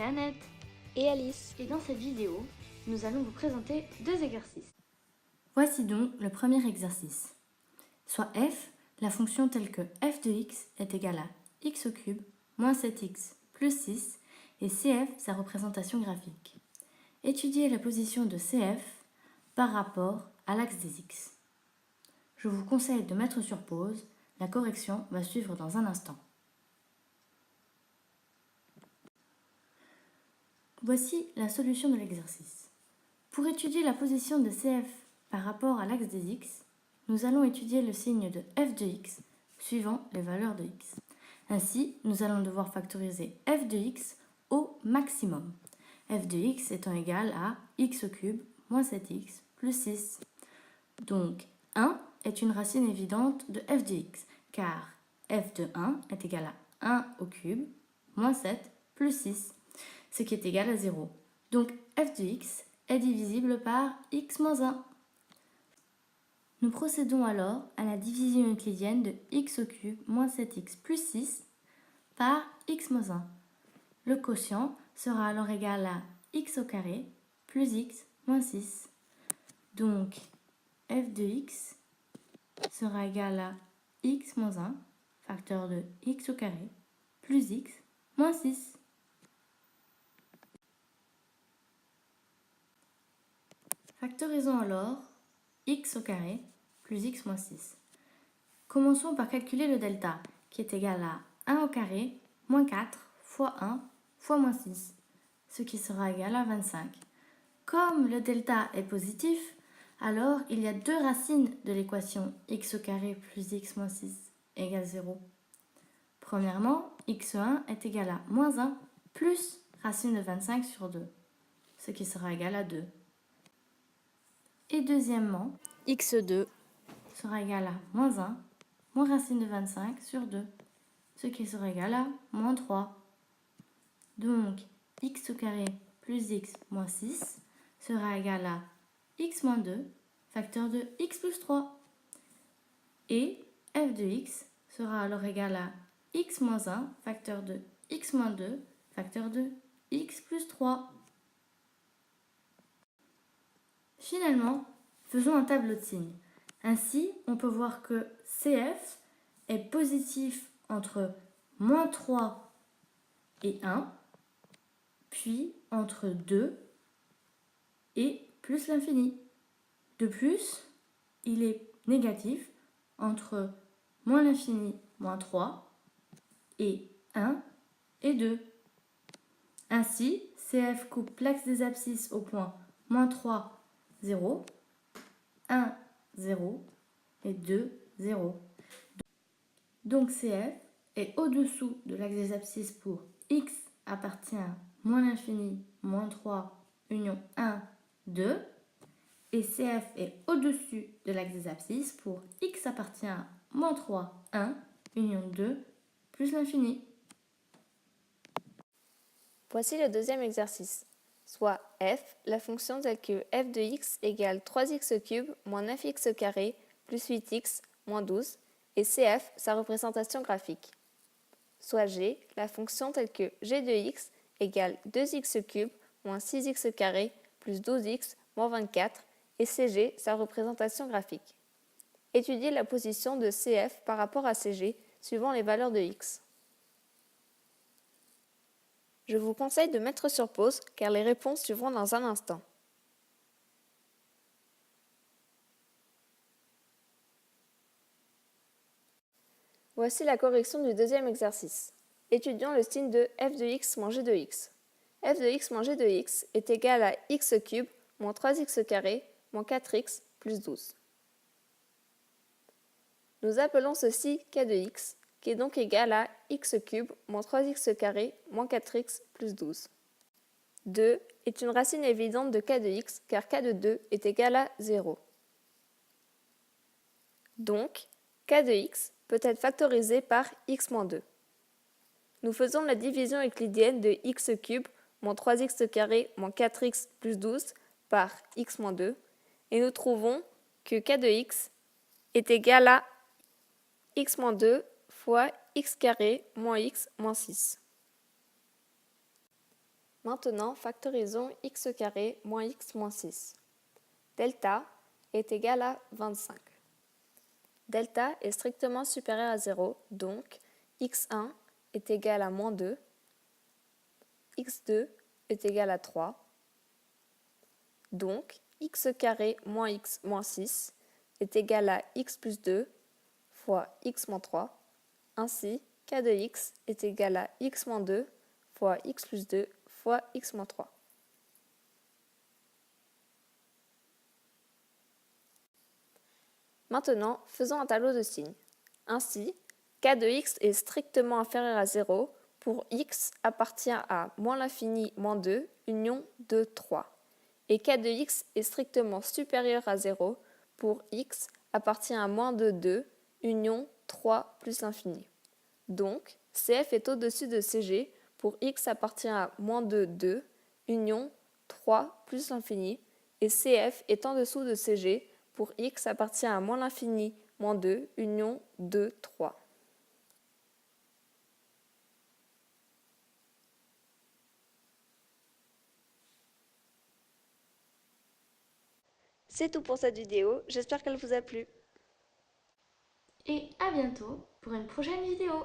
Annette et Alice. et dans cette vidéo, nous allons vous présenter 2 exercices. Voici donc le premier exercice. Soit f, la fonction telle que f de x est égale à x au cube moins 7x plus 6 et cf sa représentation graphique. Étudiez la position de cf par rapport à l'axe des x. Je vous conseille de mettre sur pause, la correction va suivre dans un instant. Voici la solution de l'exercice. Pour étudier la position de CF par rapport à l'axe des x, nous allons étudier le signe de f de x suivant les valeurs de x. Ainsi, nous allons devoir factoriser f de x au maximum, f de x étant égal à x au cube moins 7x plus 6. Donc, 1 est une racine évidente de f de x, car f de 1 est égal à 1 au cube moins 7 plus 6, ce qui est égal à 0. Donc, f de x est divisible par x moins 1. Nous procédons alors à la division euclidienne de x au cube moins 7x plus 6 par x moins 1. Le quotient sera alors égal à x au carré plus x moins 6. Donc, f de x sera égal à x moins 1, facteur de x au carré, plus x moins 6. Factorisons alors x au carré plus x moins 6. Commençons par calculer le delta, qui est égal à 1 au carré moins 4 fois 1 fois moins 6, ce qui sera égal à 25. Comme le delta est positif, alors il y a 2 racines de l'équation x au carré plus x moins 6 égale 0. Premièrement, x1 est égal à moins 1 plus racine de 25 sur 2, ce qui sera égal à 2. Et deuxièmement, x2 sera égal à moins 1 moins racine de 25 sur 2, ce qui sera égal à moins 3. Donc, x au carré plus x moins 6 sera égal à x moins 2, facteur de x plus 3. Et f de x sera alors égal à x moins 1, facteur de x moins 2, facteur de x plus 3. Finalement, faisons un tableau de signes. Ainsi, on peut voir que CF est positif entre moins 3 et 1, puis entre 2 et plus l'infini. De plus, il est négatif entre moins l'infini, moins 3, et 1 et 2. Ainsi, CF coupe l'axe des abscisses au point moins 3, 0, 1, 0 et 2, 0. Donc CF est au-dessous de l'axe des abscisses pour x appartient à moins l'infini, moins 3, union 1, 2. Et CF est au-dessus de l'axe des abscisses pour x appartient à moins 3, 1, union 2, plus l'infini. Voici le deuxième exercice. Soit f, la fonction telle que f de x égale 3x au cube moins 9x au carré plus 8x moins 12 et cf sa représentation graphique. Soit g, la fonction telle que g de x égale 2x au cube moins 6x au carré plus 12x moins 24 et cg sa représentation graphique. Étudiez la position de cf par rapport à cg suivant les valeurs de x. Je vous conseille de mettre sur pause car les réponses suivront dans un instant. Voici la correction du deuxième exercice. Étudions le signe de f de x moins g de x. f de x moins g de x est égal à x au cube moins 3x au carré moins 4x plus 12. Nous appelons ceci k de x, qui est donc égal à x au cube moins 3x au carré moins 4x plus 12. 2 est une racine évidente de k de x car k de 2 est égal à 0. Donc, k de x peut être factorisé par x moins 2. Nous faisons la division euclidienne de x au cube moins 3x au carré moins 4x plus 12 par x moins 2 et nous trouvons que k de x est égal à x moins 2 fois x carré moins x moins 6. Maintenant, factorisons x carré moins x moins 6. Delta est égal à 25. Delta est strictement supérieur à 0, donc x1 est égal à moins 2, x2 est égal à 3, donc x carré moins x moins 6 est égal à x plus 2 fois x moins 3, ainsi k de x est égal à x moins 2 fois x plus 2 fois x moins 3. Maintenant, faisons un tableau de signes. Ainsi, k de x est strictement inférieur à 0 pour x appartient à moins l'infini moins 2, union 2, 3. Et k de x est strictement supérieur à 0 pour x appartient à moins 2, 2, union 3 plus l'infini. Donc, CF est au-dessus de CG pour x appartient à moins 2, 2, union 3 plus l'infini, et CF est en dessous de CG pour x appartient à moins l'infini moins 2, union 2, 3. C'est tout pour cette vidéo, j'espère qu'elle vous a plu. Et à bientôt pour une prochaine vidéo.